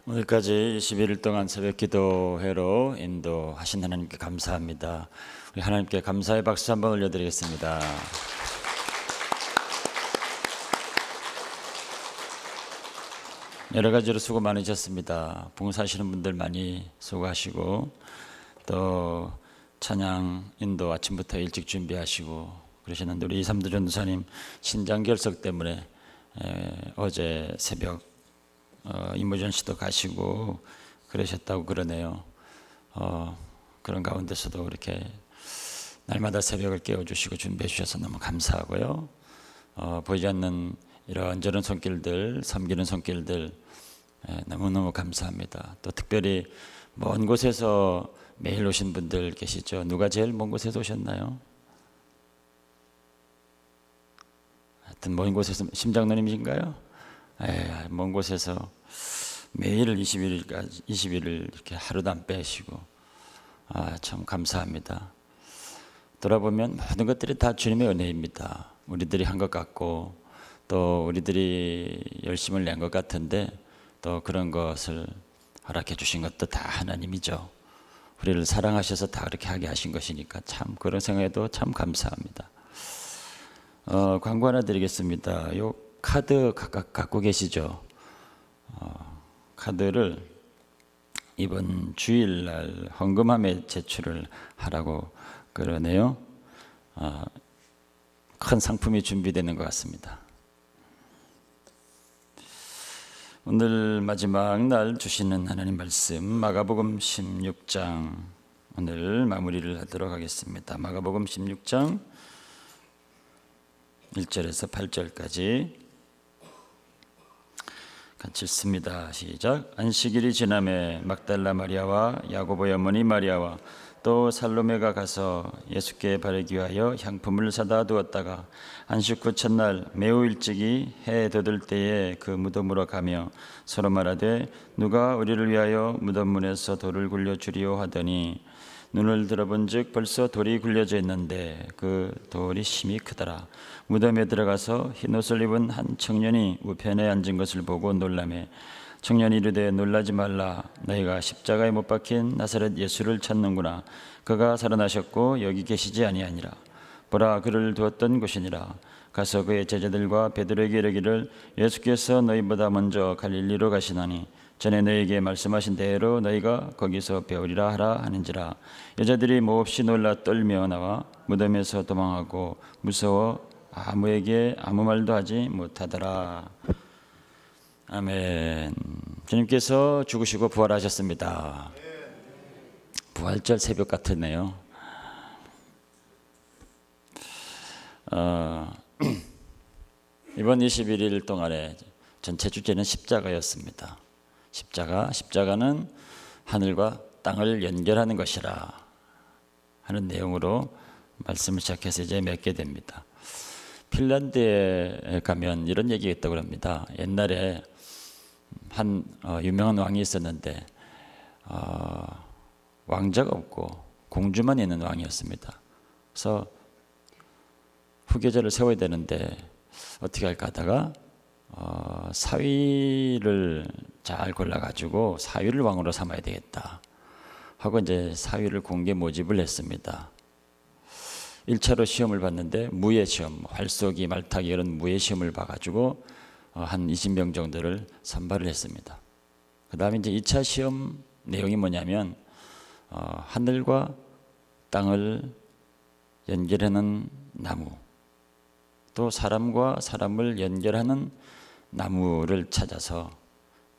오늘까지 21일 동안 새벽 기도회로 인도하신 하나님께 감사합니다. 우리 하나님께 감사의 박수 한번 올려드리겠습니다. 여러 가지로 수고 많으셨습니다. 봉사하시는 분들 많이 수고하시고, 또 찬양 인도 아침부터 일찍 준비하시고 그러셨는데, 우리 이삼도 전도사님 신장 결석 때문에 어제 새벽 이모전 씨도 가시고 그러셨다고 그러네요. 그런 가운데서도 이렇게 날마다 새벽을 깨워주시고 준비해 주셔서 너무 감사하고요. 보이지 않는 이런저런 손길들, 섬기는 손길들 너무너무 감사합니다. 또 특별히 먼 곳에서 매일 오신 분들 계시죠? 누가 제일 먼 곳에서 오셨나요? 하여튼 먼 곳에서 심장노님이신가요? 먼 곳에서 매일 21일 이렇게 하루도 안 빼시고 참 감사합니다. 돌아보면 모든 것들이 다 주님의 은혜입니다. 우리들이 한 것 같고, 또 우리들이 열심을 낸 것 같은데, 또 그런 것을 허락해 주신 것도 다 하나님이죠. 우리를 사랑하셔서 다 그렇게 하게 하신 것이니까 참 그런 생각에도 참 감사합니다. 광고 하나 드리겠습니다. 요 카드 각각 갖고 계시죠? 카드를 이번 주일날 헌금함에 제출을 하라고 그러네요. 큰 상품이 준비되는 것 같습니다. 오늘 마지막 날 주시는 하나님 말씀, 마가복음 16장 오늘 마무리를 하도록 하겠습니다. 마가복음 16장 1절에서 8절까지 같이 읽습니다. 시작. 안식일이 지남에 막달라 마리아와 야고보의 어머니 마리아와 또 살로메가 가서 예수께 바르기 위하여 향품을 사다 두었다가 안식 후 첫날 매우 일찍이 해 돋을 때에 그 무덤으로 가며 서로 말하되 누가 우리를 위하여 무덤 문에서 돌을 굴려 주리오 하더니 눈을 들어본즉 벌써 돌이 굴려져 있는데 그 돌이 심히 크더라. 무덤에 들어가서 흰옷을 입은 한 청년이 우편에 앉은 것을 보고 놀라매 청년이 이르되 놀라지 말라. 너희가 십자가에 못 박힌 나사렛 예수를 찾는구나. 그가 살아나셨고 여기 계시지 아니하니라. 보라, 그를 두었던 곳이니라. 가서 그의 제자들과 베드로에게 이르기를 예수께서 너희보다 먼저 갈릴리로 가시나니 전에 너희에게 말씀하신 대로 너희가 거기서 배우리라 하라 하는지라. 여자들이 몹시 놀라 떨며 나와 무덤에서 도망하고 무서워 아무에게 아무 말도 하지 못하더라. 아멘. 주님께서 죽으시고 부활하셨습니다. 부활절 새벽 같으네요. 이번 21일 동안에 전체 주제는 십자가였습니다. 십자가는 하늘과 땅을 연결하는 것이라 하는 내용으로 말씀을 시작해서 이제 맺게 됩니다. 핀란드에 가면 이런 얘기가 있다고 합니다. 옛날에 한 유명한 왕이 있었는데 왕자가 없고 공주만 있는 왕이었습니다. 그래서 후계자를 세워야 되는데 어떻게 할까 하다가 사위를 잘 골라가지고 사위를 왕으로 삼아야 되겠다 하고 이제 사위를 공개 모집을 했습니다. 1차로 시험을 봤는데 무예 시험, 활쏘기, 말타기 이런 무예 시험을 봐가지고 한 20명 정도를 선발을 했습니다. 그 다음에 이제 2차 시험 내용이 뭐냐면 하늘과 땅을 연결하는 나무, 또 사람과 사람을 연결하는 나무를 찾아서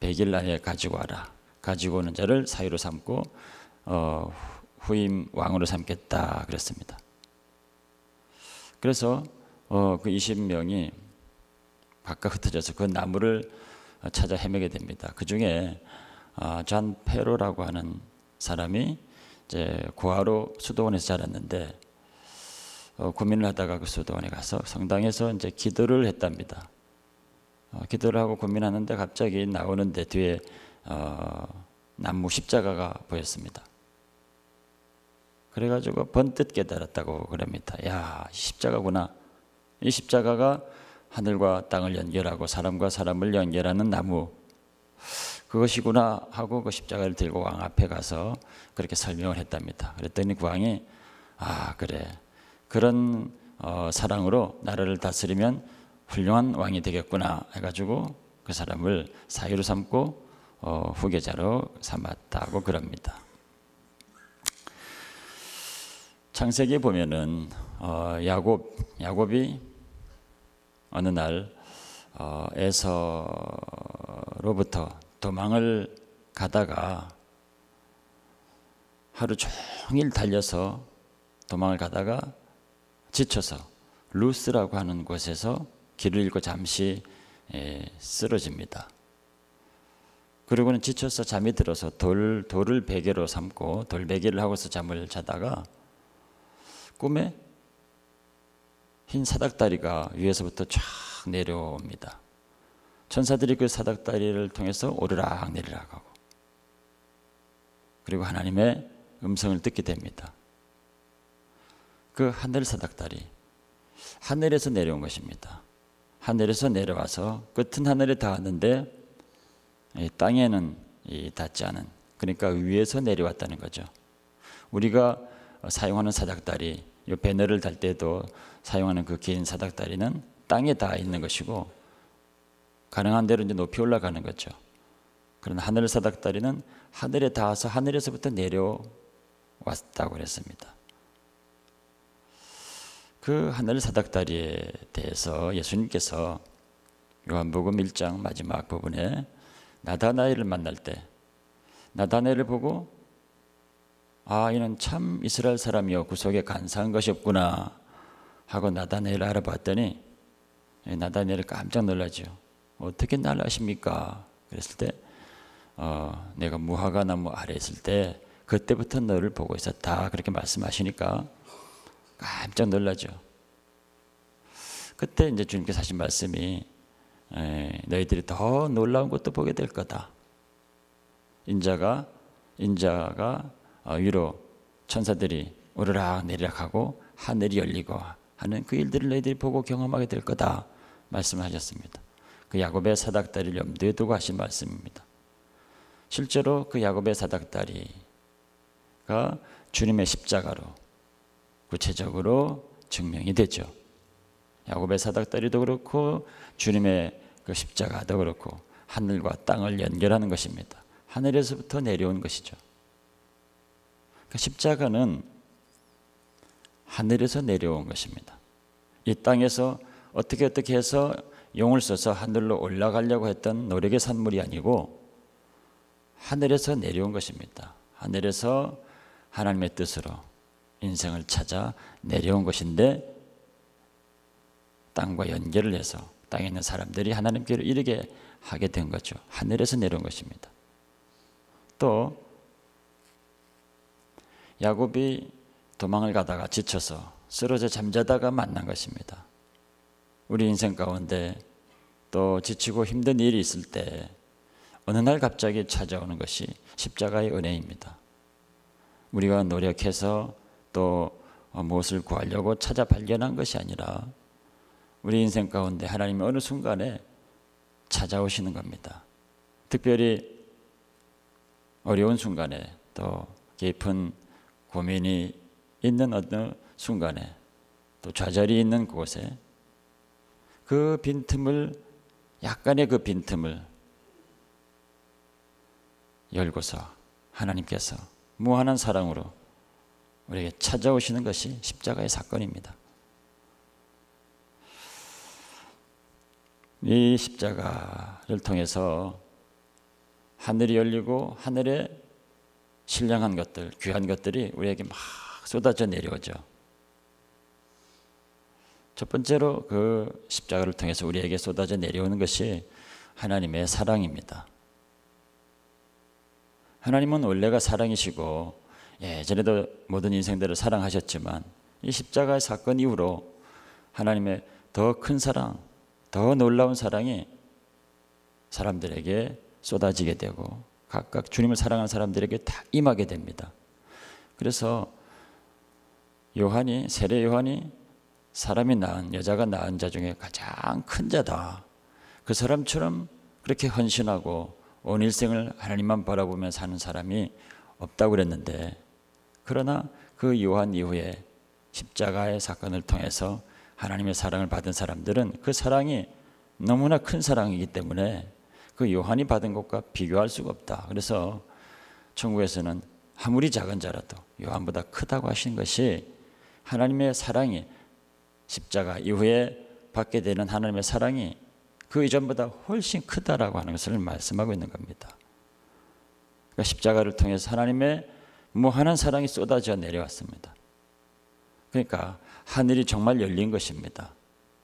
100일 안에 가지고 와라. 가지고 오는 자를 사위로 삼고 후임 왕으로 삼겠다 그랬습니다. 그래서 그 20명이 각각 흩어져서 그 나무를 찾아 헤매게 됩니다. 그 중에 잔 페로라고 하는 사람이 이제 고아로 수도원에서 자랐는데 고민을 하다가 그 수도원에 가서 성당에서 이제 기도를 했답니다. 기도를 하고 고민하는데 갑자기 나오는데 뒤에 나무 십자가가 보였습니다. 그래가지고 번뜩 깨달았다고 그럽니다. 야, 십자가구나. 이 십자가가 하늘과 땅을 연결하고 사람과 사람을 연결하는 나무. 그것이구나 하고 그 십자가를 들고 왕 앞에 가서 그렇게 설명을 했답니다. 그랬더니 그 왕이 그래, 그런 사랑으로 나라를 다스리면 훌륭한 왕이 되겠구나 해가지고 그 사람을 사유로 삼고 후계자로 삼았다고 그럽니다. 창세기에 보면은 야곱이 어느 날 에서로부터 도망을 가다가 하루 종일 달려서 도망을 가다가 지쳐서 루스라고 하는 곳에서 길을 잃고 잠시 쓰러집니다. 그리고는 지쳐서 잠이 들어서 돌을 베개로 삼고 돌베개를 하고서 잠을 자다가 꿈에 흰 사닥다리가 위에서부터 쫙 내려옵니다. 천사들이 그 사닥다리를 통해서 오르락 내리락 하고, 그리고 하나님의 음성을 듣게 됩니다. 그 하늘 사닥다리, 하늘에서 내려온 것입니다. 하늘에서 내려와서 끝은 하늘에 닿았는데 땅에는 닿지 않은, 그러니까 위에서 내려왔다는 거죠. 우리가 사용하는 사닥다리, 이 배너를 달 때도 사용하는 그 긴 사닥다리는 땅에 닿아 있는 것이고 가능한 대로 이제 높이 올라가는 거죠. 그러나 하늘 사닥다리는 하늘에 닿아서 하늘에서부터 내려왔다고 그랬습니다. 그 하늘 사닥다리에 대해서 예수님께서 요한복음 1장 마지막 부분에 나다나엘을 만날 때 나다나엘을 보고 이는 참 이스라엘 사람이요 구속에 간사한 것이 없구나 하고 나다나엘을 알아봤더니 나다나엘이 깜짝 놀라죠. 어떻게 날 아십니까? 그랬을 때 내가 무화과 나무 아래에 있을 때 그때부터 너를 보고 있었다 그렇게 말씀하시니까 깜짝 놀라죠. 그때 이제 주님께서 하신 말씀이 너희들이 더 놀라운 것도 보게 될 거다. 인자가 위로 천사들이 오르락 내리락 하고 하늘이 열리고 하는 그 일들을 너희들이 보고 경험하게 될 거다 말씀하셨습니다. 그 야곱의 사닥다리를 염두에 두고 하신 말씀입니다. 실제로 그 야곱의 사닥다리가 주님의 십자가로 구체적으로 증명이 되죠. 야곱의 사닥다리도 그렇고 주님의 그 십자가도 그렇고 하늘과 땅을 연결하는 것입니다. 하늘에서부터 내려온 것이죠. 그 십자가는 하늘에서 내려온 것입니다. 이 땅에서 어떻게 해서 용을 써서 하늘로 올라가려고 했던 노력의 산물이 아니고 하늘에서 내려온 것입니다. 하늘에서 하나님의 뜻으로 인생을 찾아 내려온 것인데 땅과 연결을 해서 땅에 있는 사람들이 하나님께로 이르게 하게 된 거죠. 하늘에서 내려온 것입니다. 또 야곱이 도망을 가다가 지쳐서 쓰러져 잠자다가 만난 것입니다. 우리 인생 가운데 또 지치고 힘든 일이 있을 때 어느 날 갑자기 찾아오는 것이 십자가의 은혜입니다. 우리가 노력해서 또 무엇을 구하려고 찾아 발견한 것이 아니라 우리 인생 가운데 하나님이 어느 순간에 찾아오시는 겁니다. 특별히 어려운 순간에 또 깊은 고민이 있는 어느 순간에 또 좌절이 있는 곳에 그 빈틈을 약간의 그 빈틈을 열고서 하나님께서 무한한 사랑으로 우리에게 찾아오시는 것이 십자가의 사건입니다. 이 십자가를 통해서 하늘이 열리고 하늘에 신령한 것들, 귀한 것들이 우리에게 막 쏟아져 내려오죠. 첫 번째로 그 십자가를 통해서 우리에게 쏟아져 내려오는 것이 하나님의 사랑입니다. 하나님은 원래가 사랑이시고 예전에도 모든 인생들을 사랑하셨지만 이 십자가의 사건 이후로 하나님의 더 큰 사랑, 더 놀라운 사랑이 사람들에게 쏟아지게 되고 각각 주님을 사랑하는 사람들에게 다 임하게 됩니다. 그래서 세례 요한이 사람이 낳은, 여자가 낳은 자 중에 가장 큰 자다. 그 사람처럼 그렇게 헌신하고 온 일생을 하나님만 바라보며 사는 사람이 없다고 그랬는데, 그러나 그 요한 이후에 십자가의 사건을 통해서 하나님의 사랑을 받은 사람들은 그 사랑이 너무나 큰 사랑이기 때문에 그 요한이 받은 것과 비교할 수가 없다. 그래서 천국에서는 아무리 작은 자라도 요한보다 크다고 하신 것이 하나님의 사랑이, 십자가 이후에 받게 되는 하나님의 사랑이 그 이전보다 훨씬 크다라고 하는 것을 말씀하고 있는 겁니다. 그러니까 십자가를 통해서 하나님의 무한한 사랑이 쏟아져 내려왔습니다. 그러니까 하늘이 정말 열린 것입니다.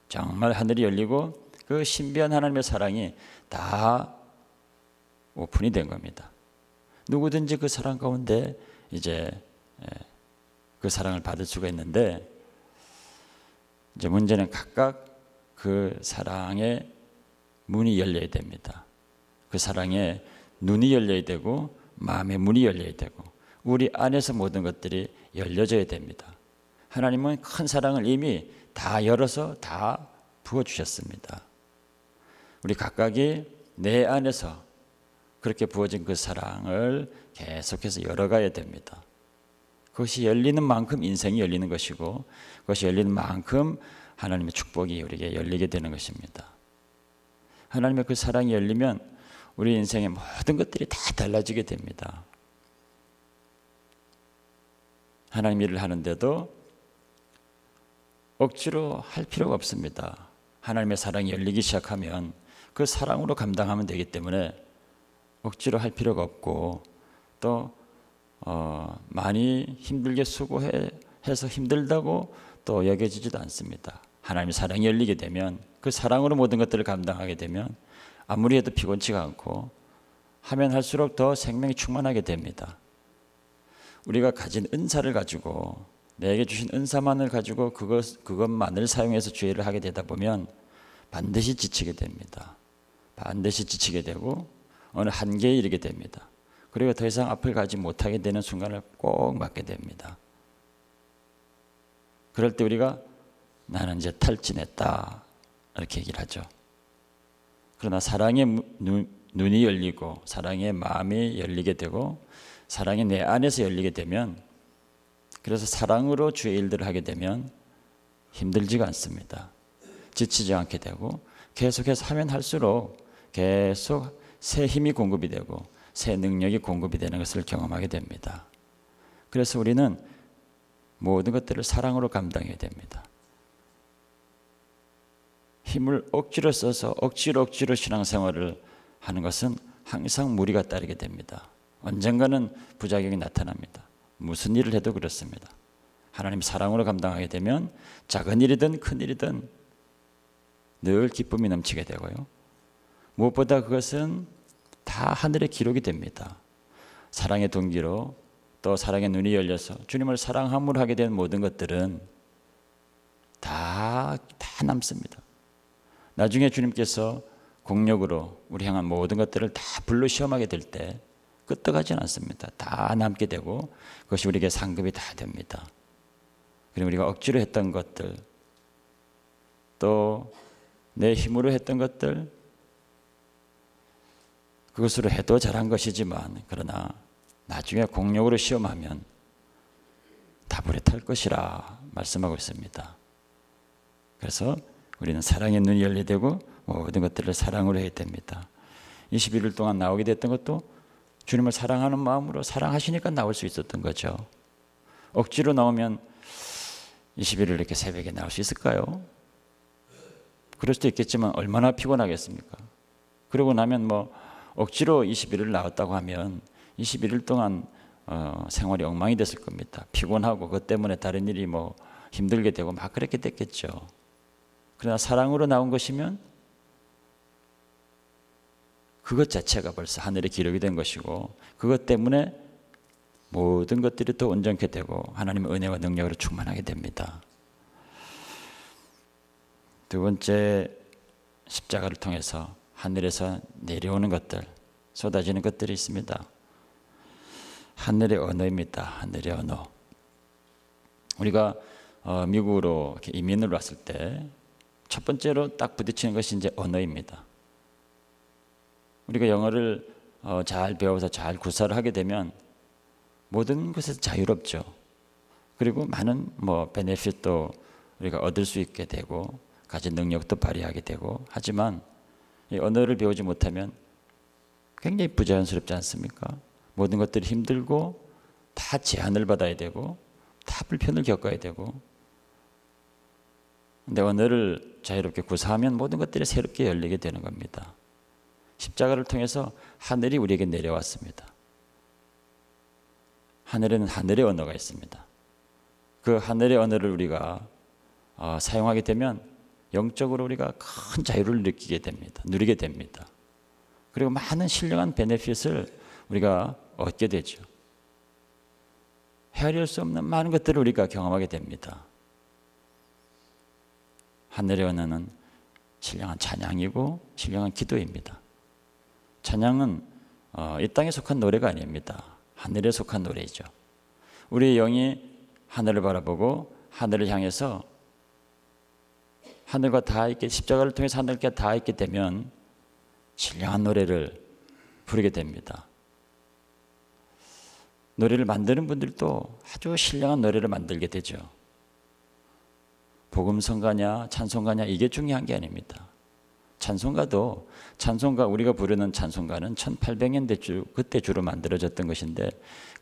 정말 하늘이 열리고 그 신비한 하나님의 사랑이 다 오픈이 된 겁니다. 누구든지 그 사랑 가운데 이제 그 사랑을 받을 수가 있는데, 이제 문제는 각각 그 사랑의 문이 열려야 됩니다. 그 사랑의 눈이 열려야 되고 마음의 문이 열려야 되고 우리 안에서 모든 것들이 열려져야 됩니다. 하나님은 큰 사랑을 이미 다 열어서 다 부어주셨습니다. 우리 각각이 내 안에서 그렇게 부어진 그 사랑을 계속해서 열어가야 됩니다. 그것이 열리는 만큼 인생이 열리는 것이고, 그것이 열리는 만큼 하나님의 축복이 우리에게 열리게 되는 것입니다. 하나님의 그 사랑이 열리면 우리 인생의 모든 것들이 다 달라지게 됩니다. 하나님 일을 하는데도 억지로 할 필요가 없습니다. 하나님의 사랑이 열리기 시작하면 그 사랑으로 감당하면 되기 때문에 억지로 할 필요가 없고, 또 많이 힘들게 수고해서 힘들다고 또 여겨지지도 않습니다. 하나님의 사랑이 열리게 되면, 그 사랑으로 모든 것들을 감당하게 되면 아무리 해도 피곤치가 않고 하면 할수록 더 생명이 충만하게 됩니다. 우리가 가진 은사를 가지고, 내게 주신 은사만을 가지고 그것만을 사용해서 주의 일을 하게 되다 보면 반드시 지치게 됩니다. 반드시 지치게 되고 어느 한계에 이르게 됩니다. 그리고 더 이상 앞을 가지 못하게 되는 순간을 꼭 맞게 됩니다. 그럴 때 우리가 나는 이제 탈진했다 이렇게 얘기를 하죠. 그러나 사랑의 눈이 열리고 사랑의 마음이 열리게 되고 사랑이 내 안에서 열리게 되면, 그래서 사랑으로 주의 일들을 하게 되면 힘들지가 않습니다. 지치지 않게 되고 계속해서 하면 할수록 계속 새 힘이 공급이 되고 새 능력이 공급이 되는 것을 경험하게 됩니다. 그래서 우리는 모든 것들을 사랑으로 감당해야 됩니다. 힘을 억지로 써서 억지로 신앙생활을 하는 것은 항상 무리가 따르게 됩니다. 언젠가는 부작용이 나타납니다. 무슨 일을 해도 그렇습니다. 하나님 사랑으로 감당하게 되면 작은 일이든 큰 일이든 늘 기쁨이 넘치게 되고요. 무엇보다 그것은 다 하늘에 기록이 됩니다. 사랑의 동기로 또 사랑의 눈이 열려서 주님을 사랑함으로 하게 된 모든 것들은 다 남습니다. 나중에 주님께서 공력으로 우리 향한 모든 것들을 다 불로 시험하게 될 때 끄떡하지는 않습니다. 다 남게 되고 그것이 우리에게 상급이 다 됩니다. 그리고 우리가 억지로 했던 것들, 또 내 힘으로 했던 것들, 그것으로 해도 잘한 것이지만 그러나 나중에 공력으로 시험하면 다 불에 탈 것이라 말씀하고 있습니다. 그래서 우리는 사랑의 눈이 열리게 되고 모든 것들을 사랑으로 해야 됩니다. 21일 동안 나오게 됐던 것도 주님을 사랑하는 마음으로 사랑하시니까 나올 수 있었던 거죠. 억지로 나오면 21일 이렇게 새벽에 나올 수 있을까요? 그럴 수도 있겠지만 얼마나 피곤하겠습니까? 그러고 나면 뭐 억지로 21일 나왔다고 하면 21일 동안 생활이 엉망이 됐을 겁니다. 피곤하고 그것 때문에 다른 일이 뭐 힘들게 되고 막 그렇게 됐겠죠. 그러나 사랑으로 나온 것이면 그것 자체가 벌써 하늘에 기록이 된 것이고 그것 때문에 모든 것들이 더 온전케 되고 하나님의 은혜와 능력으로 충만하게 됩니다. 두 번째, 십자가를 통해서 하늘에서 내려오는 것들, 쏟아지는 것들이 있습니다. 하늘의 언어입니다. 하늘의 언어. 우리가 미국으로 이렇게 이민을 왔을 때 첫 번째로 딱 부딪히는 것이 이제 언어입니다. 우리가 영어를 잘 배워서 잘 구사를 하게 되면 모든 것에서 자유롭죠. 그리고 많은 베네핏도 우리가 얻을 수 있게 되고 가진 능력도 발휘하게 되고, 하지만 이 언어를 배우지 못하면 굉장히 부자연스럽지 않습니까? 모든 것들이 힘들고 다 제한을 받아야 되고 다 불편을 겪어야 되고, 근데 언어를 자유롭게 구사하면 모든 것들이 새롭게 열리게 되는 겁니다. 십자가를 통해서 하늘이 우리에게 내려왔습니다. 하늘에는 하늘의 언어가 있습니다. 그 하늘의 언어를 우리가 사용하게 되면 영적으로 우리가 큰 자유를 느끼게 됩니다. 누리게 됩니다. 그리고 많은 신령한 베네핏을 우리가 얻게 되죠. 헤아릴 수 없는 많은 것들을 우리가 경험하게 됩니다. 하늘의 언어는 신령한 찬양이고 신령한 기도입니다. 찬양은 이 땅에 속한 노래가 아닙니다. 하늘에 속한 노래이죠. 우리의 영이 하늘을 바라보고 하늘을 향해서 하늘과 닿아있게, 십자가를 통해서 하늘과 닿아있게 되면 신령한 노래를 부르게 됩니다. 노래를 만드는 분들도 아주 신령한 노래를 만들게 되죠. 복음성가냐 찬송가냐 이게 중요한 게 아닙니다. 찬송가도 우리가 부르는 찬송가는 1800년대 그때 주로 만들어졌던 것인데,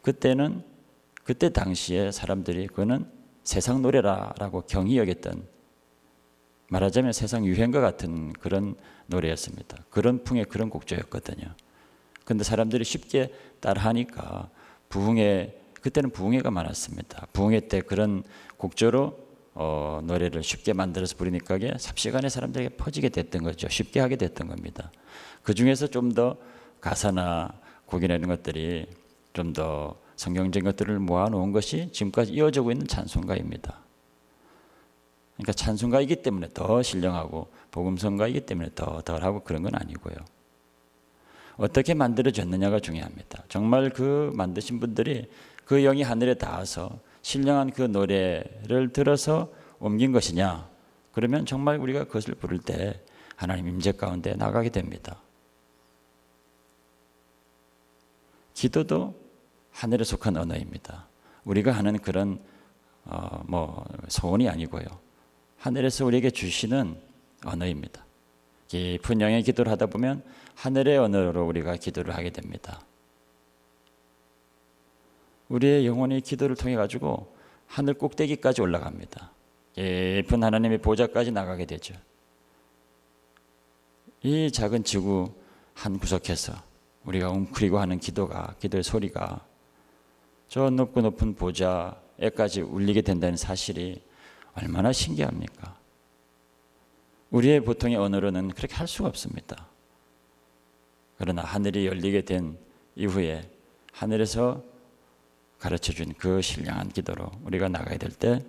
그때 당시에 사람들이 그거는 세상 노래라고 경히 여겼던, 말하자면 세상 유행과 같은 그런 노래였습니다. 그런 풍의 그런 곡조였거든요. 그런데 사람들이 쉽게 따라하니까 그때는 부흥회가 많았습니다. 부흥회 때 그런 곡조로 노래를 쉽게 만들어서 부르니까 이게 삽시간에 사람들에게 퍼지게 됐던 거죠. 쉽게 하게 됐던 겁니다. 그 중에서 좀 더 가사나 곡이나 이런 것들이 좀 더 성경적인 것들을 모아놓은 것이 지금까지 이어지고 있는 찬송가입니다. 그러니까 찬송가이기 때문에 더 신령하고 복음성가이기 때문에 더 덜하고 그런 건 아니고요. 어떻게 만들어졌느냐가 중요합니다. 정말 그 만드신 분들이 그 영이 하늘에 닿아서 신령한 그 노래를 들어서 옮긴 것이냐, 그러면 정말 우리가 그것을 부를 때 하나님 임재 가운데 나가게 됩니다. 기도도 하늘에 속한 언어입니다. 우리가 하는 그런 소원이 아니고요. 하늘에서 우리에게 주시는 언어입니다. 깊은 영의 기도를 하다 보면 하늘의 언어로 우리가 기도를 하게 됩니다. 우리의 영혼이 기도를 통해 가지고 하늘 꼭대기까지 올라갑니다. 깊은 하나님의 보좌까지 나가게 되죠. 이 작은 지구 한 구석에서 우리가 웅크리고 하는 기도의 소리가 저 높고 높은 보좌에까지 울리게 된다는 사실이 얼마나 신기합니까? 우리의 보통의 언어로는 그렇게 할 수가 없습니다. 그러나 하늘이 열리게 된 이후에 하늘에서 가르쳐준 그 신령한 기도로 우리가 나가야 될 때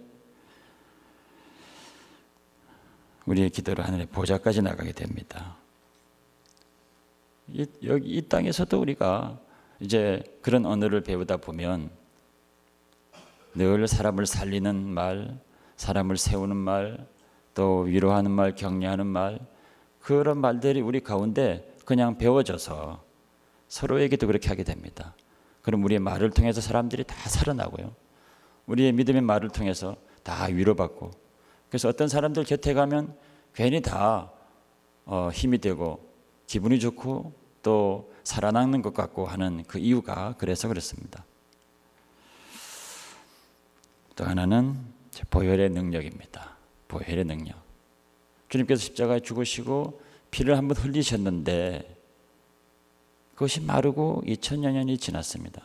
우리의 기도로 하늘의 보좌까지 나가게 됩니다. 이 땅에서도 우리가 이제 그런 언어를 배우다 보면 늘 사람을 살리는 말, 사람을 세우는 말, 또 위로하는 말, 격려하는 말, 그런 말들이 우리 가운데 그냥 배워져서 서로에게도 그렇게 하게 됩니다. 그럼 우리의 말을 통해서 사람들이 다 살아나고요. 우리의 믿음의 말을 통해서 다 위로받고, 그래서 어떤 사람들 곁에 가면 괜히 다 힘이 되고 기분이 좋고 또 살아남는 것 같고 하는 그 이유가 그래서 그렇습니다. 또 하나는 보혈의 능력입니다. 보혈의 능력. 주님께서 십자가에 죽으시고 피를 한번 흘리셨는데 그것이 마르고 2000여 년이 지났습니다.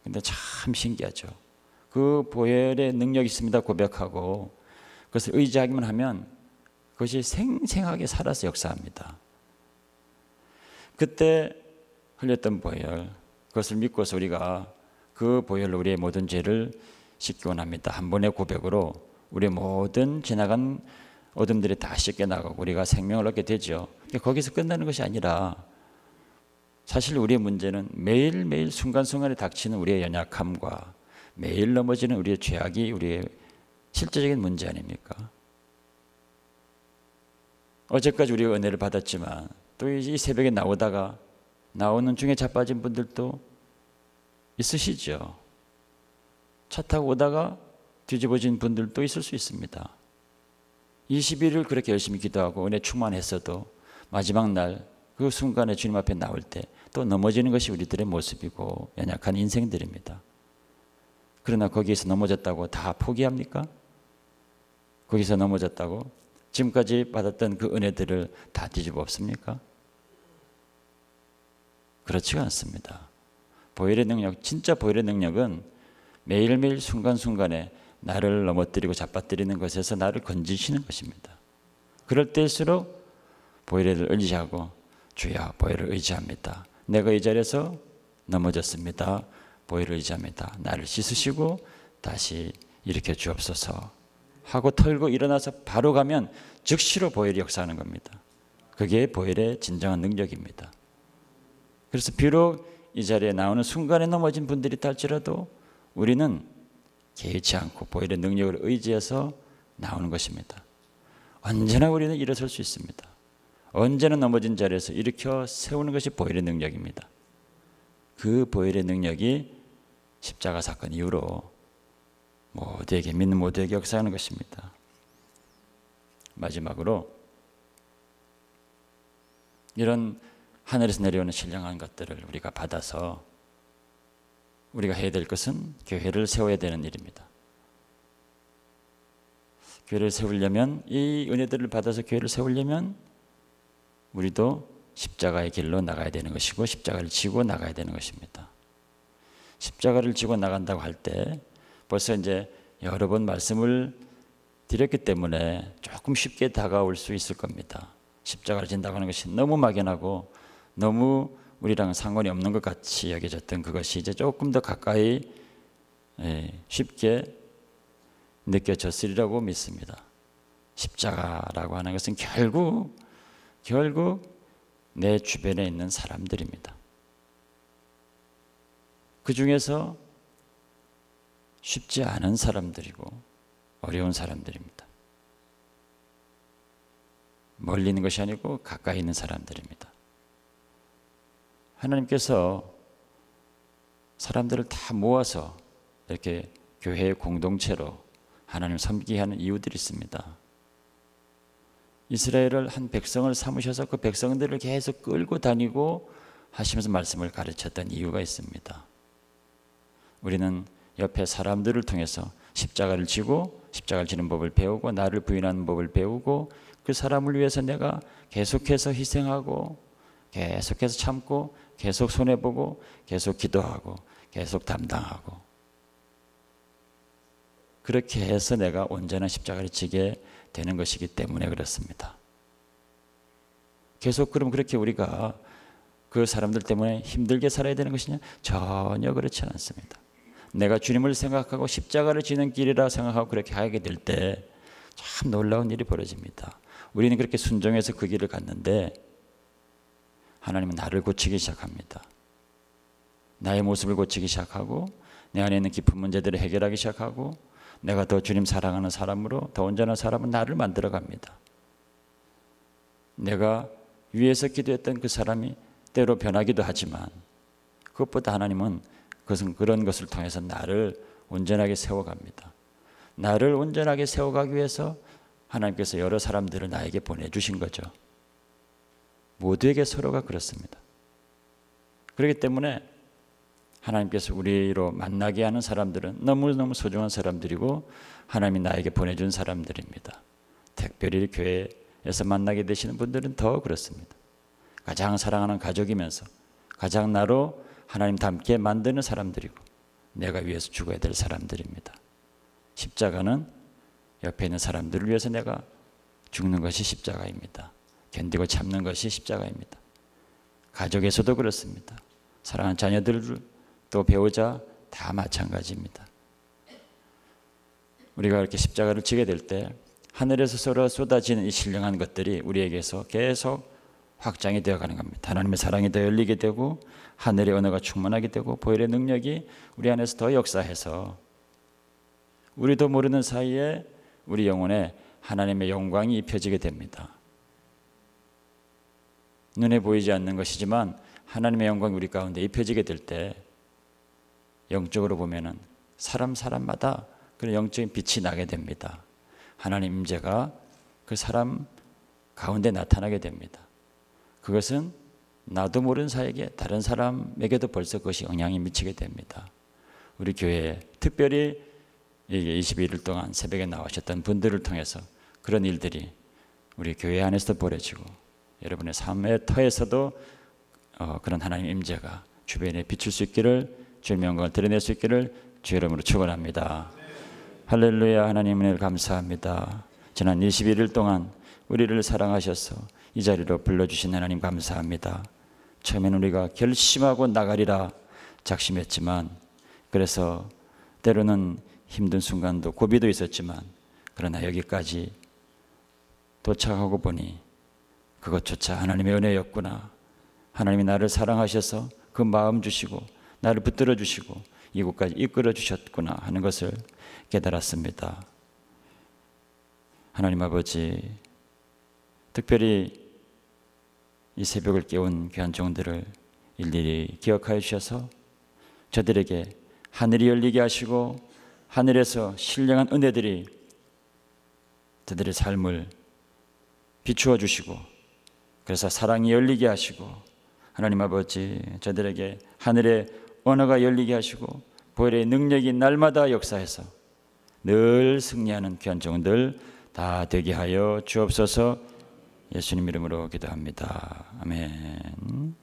근데 참 신기하죠. 그 보혈의 능력이 있습니다 고백하고 그것을 의지하기만 하면 그것이 생생하게 살아서 역사합니다. 그때 흘렸던 보혈, 그것을 믿고서 우리가 그 보혈로 우리의 모든 죄를 씻기 원합니다. 한 번의 고백으로 우리의 모든 지나간 어둠들이 다 씻겨나가고 우리가 생명을 얻게 되죠. 거기서 끝나는 것이 아니라 사실 우리의 문제는 매일매일 순간순간에 닥치는 우리의 연약함과 매일 넘어지는 우리의 죄악이 우리의 실제적인 문제 아닙니까? 어제까지 우리가 은혜를 받았지만 또 이 새벽에 나오다가 나오는 중에 자빠진 분들도 있으시죠. 차 타고 오다가 뒤집어진 분들도 있을 수 있습니다. 20일을 그렇게 열심히 기도하고 은혜 충만했어도 마지막 날 그 순간에 주님 앞에 나올 때 또 넘어지는 것이 우리들의 모습이고 연약한 인생들입니다. 그러나 거기에서 넘어졌다고 다 포기합니까? 거기서 넘어졌다고 지금까지 받았던 그 은혜들을 다 뒤집어 엎습니까? 그렇지가 않습니다. 보혈의 능력, 진짜 보혈의 능력은 매일매일 순간순간에 나를 넘어뜨리고 잡아뜨리는 것에서 나를 건지시는 것입니다. 그럴 때일수록 보혈을 의지하고 주여 보혈을 의지합니다. 내가 이 자리에서 넘어졌습니다. 보혈을 의지합니다. 나를 씻으시고 다시 일으켜 주옵소서 하고 털고 일어나서 바로 가면 즉시로 보혈이 역사하는 겁니다. 그게 보혈의 진정한 능력입니다. 그래서 비록 이 자리에 나오는 순간에 넘어진 분들이 있다 할지라도 우리는 개의치 않고 보혈의 능력을 의지해서 나오는 것입니다. 언제나 우리는 일어설 수 있습니다. 언제나 넘어진 자리에서 일으켜 세우는 것이 보혈의 능력입니다. 그 보혈의 능력이 십자가 사건 이후로 모두에게, 믿는 모두에게 역사하는 것입니다. 마지막으로 이런 하늘에서 내려오는 신령한 것들을 우리가 받아서 우리가 해야 될 것은 교회를 세워야 되는 일입니다. 교회를 세우려면, 이 은혜들을 받아서 교회를 세우려면 우리도 십자가의 길로 나가야 되는 것이고 십자가를 지고 나가야 되는 것입니다. 십자가를 지고 나간다고 할 때 벌써 이제 여러 번 말씀을 드렸기 때문에 조금 쉽게 다가올 수 있을 겁니다. 십자가를 진다고 하는 것이 너무 막연하고 너무 우리랑 상관이 없는 것 같이 여겨졌던 그것이 이제 조금 더 가까이 쉽게 느껴졌으리라고 믿습니다. 십자가라고 하는 것은 결국 내 주변에 있는 사람들입니다. 그 중에서 쉽지 않은 사람들이고 어려운 사람들입니다. 멀리 있는 것이 아니고 가까이 있는 사람들입니다. 하나님께서 사람들을 다 모아서 이렇게 교회의 공동체로 하나님을 섬기게 하는 이유들이 있습니다. 이스라엘을 한 백성을 삼으셔서 그 백성들을 계속 끌고 다니고 하시면서 말씀을 가르쳤던 이유가 있습니다. 우리는 옆에 사람들을 통해서 십자가를 지고 십자가를 지는 법을 배우고 나를 부인하는 법을 배우고 그 사람을 위해서 내가 계속해서 희생하고 계속해서 참고 계속 손해보고 계속 기도하고 계속 담당하고 그렇게 해서 내가 온전한 십자가를 지게 되는 것이기 때문에 그렇습니다. 계속 그럼 그렇게 우리가 그 사람들 때문에 힘들게 살아야 되는 것이냐? 전혀 그렇지 않습니다. 내가 주님을 생각하고 십자가를 지는 길이라 생각하고 그렇게 하게 될 때 참 놀라운 일이 벌어집니다. 우리는 그렇게 순종해서 그 길을 갔는데 하나님은 나를 고치기 시작합니다. 나의 모습을 고치기 시작하고 내 안에 있는 깊은 문제들을 해결하기 시작하고 내가 더 주님 사랑하는 사람으로 더 온전한 사람은 나를 만들어 갑니다. 내가 위에서 기도했던 그 사람이 때로 변하기도 하지만 그것보다 하나님은 그것은 그런 것을 통해서 나를 온전하게 세워갑니다. 나를 온전하게 세워가기 위해서 하나님께서 여러 사람들을 나에게 보내주신 거죠. 모두에게 서로가 그렇습니다. 그렇기 때문에 하나님께서 우리로 만나게 하는 사람들은 너무너무 소중한 사람들이고 하나님이 나에게 보내준 사람들입니다. 특별히 교회에서 만나게 되시는 분들은 더 그렇습니다. 가장 사랑하는 가족이면서 가장 나로 하나님 닮게 만드는 사람들이고 내가 위해서 죽어야 될 사람들입니다. 십자가는 옆에 있는 사람들을 위해서 내가 죽는 것이 십자가입니다. 견디고 참는 것이 십자가입니다. 가족에서도 그렇습니다. 사랑하는 자녀들 또 배우자 다 마찬가지입니다. 우리가 이렇게 십자가를 지게 될 때 하늘에서 서로 쏟아지는 이 신령한 것들이 우리에게서 계속 확장이 되어가는 겁니다. 하나님의 사랑이 더 열리게 되고 하늘의 언어가 충만하게 되고 보혈의 능력이 우리 안에서 더 역사해서 우리도 모르는 사이에 우리 영혼에 하나님의 영광이 입혀지게 됩니다. 눈에 보이지 않는 것이지만 하나님의 영광이 우리 가운데 입혀지게 될 때 영적으로 보면은 사람마다 그런 영적인 빛이 나게 됩니다. 하나님 임재가 그 사람 가운데 나타나게 됩니다. 그것은 나도 모르는 사이에 다른 사람에게도 벌써 그것이 영향이 미치게 됩니다. 우리 교회에 특별히 21일 동안 새벽에 나오셨던 분들을 통해서 그런 일들이 우리 교회 안에서도 벌어지고 여러분의 삶의 터에서도 그런 하나님 임재가 주변에 비출 수 있기를, 주님의 영광을 드러낼 수 있기를 주 이름으로 축원합니다. 할렐루야. 하나님 은혜를 감사합니다. 지난 21일 동안 우리를 사랑하셔서 이 자리로 불러주신 하나님 감사합니다. 처음에는 우리가 결심하고 나가리라 작심했지만, 그래서 때로는 힘든 순간도 고비도 있었지만, 그러나 여기까지 도착하고 보니 그것조차 하나님의 은혜였구나. 하나님이 나를 사랑하셔서 그 마음 주시고 나를 붙들어 주시고 이곳까지 이끌어 주셨구나 하는 것을 깨달았습니다. 하나님 아버지, 특별히 이 새벽을 깨운 귀한 종들을 일일이 기억하여 주셔서 저들에게 하늘이 열리게 하시고 하늘에서 신령한 은혜들이 저들의 삶을 비추어 주시고, 그래서 사랑이 열리게 하시고, 하나님 아버지 저들에게 하늘의 언어가 열리게 하시고 보혈의 능력이 날마다 역사해서 늘 승리하는 귀한 종들 다 되게 하여 주옵소서. 예수님 이름으로 기도합니다. 아멘.